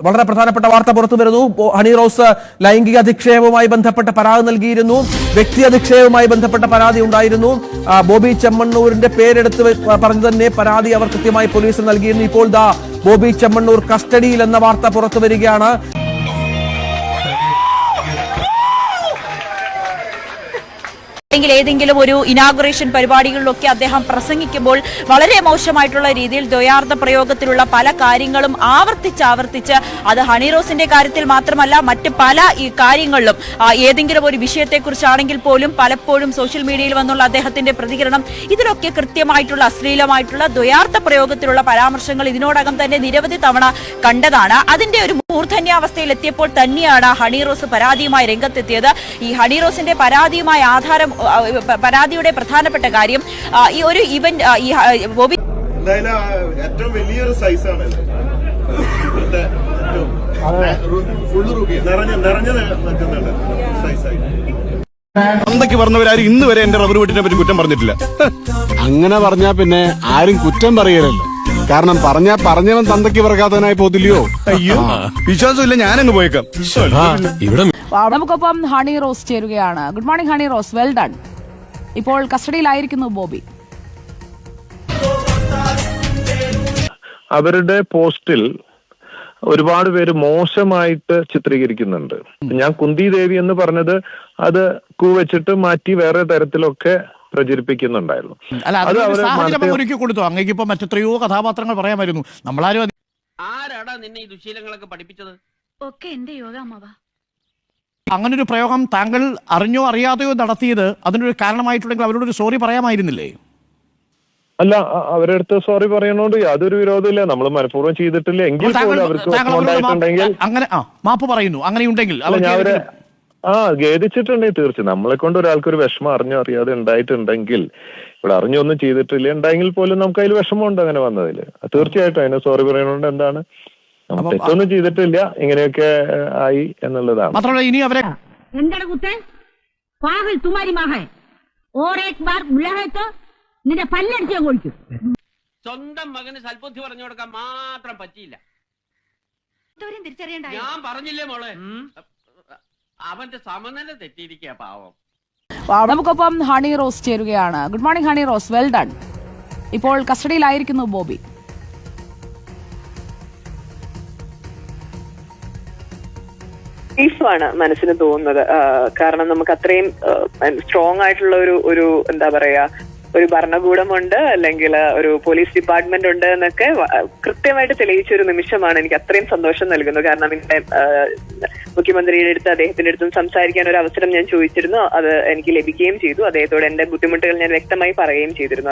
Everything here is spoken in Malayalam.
വളരെ പ്രധാനപ്പെട്ട വാർത്ത പുറത്തു വരുന്നു. ഹണി റോസ് ലൈംഗിക അധിക്ഷേപവുമായി ബന്ധപ്പെട്ട പരാതി നൽകിയിരുന്നു. വ്യക്തി അധിക്ഷേപവുമായി ബന്ധപ്പെട്ട പരാതി ഉണ്ടായിരുന്നു. ബോബി ചെമ്മണ്ണൂരിന്റെ പേരെടുത്ത് പറഞ്ഞു തന്നെ പരാതി അവർ കൃത്യമായി പോലീസിന് നൽകിയിരുന്നു. ഇപ്പോൾ ദാ ബോബി ചെമ്മണ്ണൂർ കസ്റ്റഡിയിൽ എന്ന വാർത്ത പുറത്തു വരികയാണ്. അല്ലെങ്കിൽ ഏതെങ്കിലും ഒരു ഇനാഗുറേഷൻ പരിപാടികളിലൊക്കെ അദ്ദേഹം പ്രസംഗിക്കുമ്പോൾ വളരെ മോശമായിട്ടുള്ള രീതിയിൽ ദ്വയാർത്ഥ പ്രയോഗത്തിലുള്ള പല കാര്യങ്ങളും ആവർത്തിച്ച് അത് ഹണി റോസിന്റെ കാര്യത്തിൽ മാത്രമല്ല മറ്റ് പല ഈ കാര്യങ്ങളിലും ഏതെങ്കിലും ഒരു വിഷയത്തെക്കുറിച്ചാണെങ്കിൽ പോലും പലപ്പോഴും സോഷ്യൽ മീഡിയയിൽ വന്നുള്ള അദ്ദേഹത്തിന്റെ പ്രതികരണം ഇതിലൊക്കെ കൃത്യമായിട്ടുള്ള അശ്ലീലമായിട്ടുള്ള ദ്വയാർത്ഥ പ്രയോഗത്തിലുള്ള പരാമർശങ്ങൾ ഇതിനോടകം തന്നെ നിരവധി തവണ കണ്ടതാണ്. അതിന്റെ ഒരു മൂർധന്യാവസ്ഥയിൽ എത്തിയപ്പോൾ തന്നെയാണ് ഹണി റോസ് പരാതിയുമായി രംഗത്തെത്തിയത്. ഈ ഹണി റോസിന്റെ പരാതിയുമായി പരാതിയുടെ പ്രധാനപ്പെട്ട കാര്യം ഈ ഒരു ഇവന്റ് ഈ ബോബി ഏറ്റവും വലിയൊരു സൈസാണ് അന്തൊക്കെ പറഞ്ഞവരാരും ഇന്ന് വരെ എന്റെ റബ്ബർ വീട്ടിനെ പറ്റി കുറ്റം പറഞ്ഞിട്ടില്ല. അങ്ങനെ പറഞ്ഞാ പിന്നെ ആരും കുറ്റം പറയലല്ലോ. കാരണം പറഞ്ഞവൻ തന്തയ്ക്ക് പറക്കാത്തവനായി പോതില്ലയോ. അയ്യോ വിശ്വാസമില്ല, ഞാനങ്ങ് പോയേക്കാം. നമുക്കൊപ്പം ഹണി റോസ് ചേരുകയാണ്. Good morning Honey Rose, well done. ഇപ്പോൾ കസ്റ്റഡിയിലായിരിക്കുന്നു ബോബി. അവരുടെ പോസ്റ്റിൽ ഒരുപാട് പേര് മോശമായിട്ട് ചിത്രീകരിക്കുന്നുണ്ട്. ഞാൻ കുന്തി ദേവി എന്ന് പറഞ്ഞത് അത് വെച്ചിട്ട് മാറ്റി വേറെ തരത്തിലൊക്കെ പ്രചരിപ്പിക്കുന്നുണ്ടായിരുന്നു. കൊടുത്തു അങ്ങേക്ക് ഇപ്പൊ മറ്റെത്രയോ കഥാപാത്രങ്ങൾ പറയാമായിരുന്നു. നമ്മളാരും ആരാടാ നിന്നെ ഈ ദുശീലങ്ങളൊക്കെ പഠിപ്പിച്ചത്? ഒക്കെ എന്റെ യോഗമാവാ. അങ്ങനൊരു പ്രയോഗം താങ്കൾ അറിഞ്ഞോ അറിയാതെയോ നടത്തിയത് അതിനൊരു കാരണമായിട്ടുണ്ടെങ്കിൽ അവരോടൊരു സോറി പറയാമായിരുന്നില്ലേ? അല്ല, അവരുടെ അടുത്ത് സോറി പറയണോണ്ട് യാതൊരു വിരോധമില്ല. നമ്മൾ മനഃപൂർവ്വം ചെയ്തിട്ടില്ല എങ്കിൽ പോലും അവർക്ക് അങ്ങനെ മാപ്പ് പറയുന്നു. അങ്ങനെയുണ്ടെങ്കിൽ അവര് ഖേദിച്ചിട്ടുണ്ടെങ്കിൽ തീർച്ചയായും നമ്മളെ കൊണ്ട് ഒരാൾക്കൊരു വിഷമം അറിഞ്ഞോ അറിയാതെ ഉണ്ടായിട്ടുണ്ടെങ്കിൽ, ഇവിടെ അറിഞ്ഞൊന്നും ചെയ്തിട്ടില്ല ഉണ്ടെങ്കിൽ പോലും നമുക്ക് അതിൽ വിഷമമുണ്ട് അങ്ങനെ വന്നതില്. തീർച്ചയായിട്ടും അതിന് സോറി പറയണോണ്ട് എന്താണ്, തെറ്റൊന്നും ചെയ്തിട്ടില്ല, ഇങ്ങനെയൊക്കെ ആയി എന്നുള്ളതാണ്. മാത്രമല്ല ഇനി അവരെ നിന്റെ പല്ലടിച്ച് കൊടുക്കും. സ്വന്തം മകന് സൽബുദ്ധി പറഞ്ഞു കൊടുക്കാൻ മാത്രം പറ്റിയില്ല. തിരിച്ചറിയണ്ട, ഞാൻ പറഞ്ഞില്ലേ മോളെ, അവന്റെ സമനില തെറ്റിയിരിക്കുക പാവം. നമുക്കൊപ്പം ഹണി റോസ് ചേരുകയാണ്. Good morning Honey Rose, well done. ഇപ്പോൾ കസ്റ്റഡിയിലായിരിക്കുന്നു ബോബി. റിലീഫാണ് മനസ്സിന് തോന്നുന്നത്. കാരണം നമുക്ക് അത്രയും സ്ട്രോങ് ആയിട്ടുള്ള ഒരു എന്താ പറയാ ഒരു ഭരണകൂടമുണ്ട്, അല്ലെങ്കിൽ ഒരു പോലീസ് ഡിപ്പാർട്ട്മെന്റ് ഉണ്ട് എന്നൊക്കെ കൃത്യമായിട്ട് തെളിയിച്ച ഒരു നിമിഷമാണ്. എനിക്ക് അത്രയും സന്തോഷം നൽകുന്നു. കാരണം എന്റെ മുഖ്യമന്ത്രിയുടെ അടുത്ത് അദ്ദേഹത്തിന്റെ അടുത്തും സംസാരിക്കാൻ ഒരു അവസരം ഞാൻ ചോദിച്ചിരുന്നു. അത് എനിക്ക് ലഭിക്കുകയും ചെയ്തു. അദ്ദേഹത്തോട് എന്റെ ബുദ്ധിമുട്ടുകൾ ഞാൻ വ്യക്തമായി പറയുകയും ചെയ്തിരുന്നു.